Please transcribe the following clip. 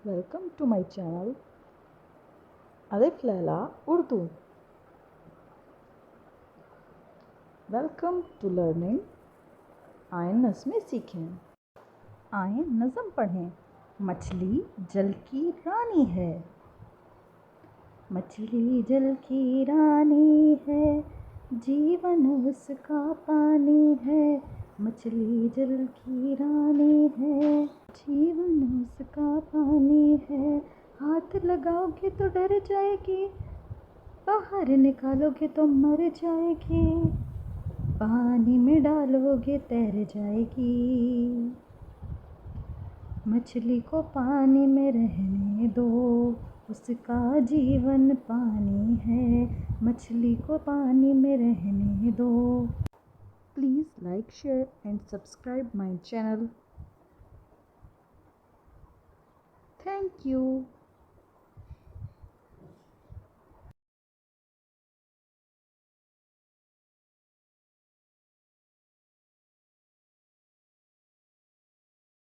Welcome to my channel Alif Laila Urdu. Welcome to learning. आए नज़्में सीखें, आए नज़म पढ़ें। मछली जल की रानी है, मछली जल की रानी है, जीवन उसका पानी है। मछली जल की रानी है, जीवन उसका पानी है। हाथ लगाओगे तो डर जाएगी, बाहर निकालोगे तो मर जाएगी, पानी में डालोगे तैर जाएगी। मछली को पानी में रहने दो, उसका जीवन पानी है। मछली को पानी में रहने दो। Please like, share and subscribe my channel. Thank you.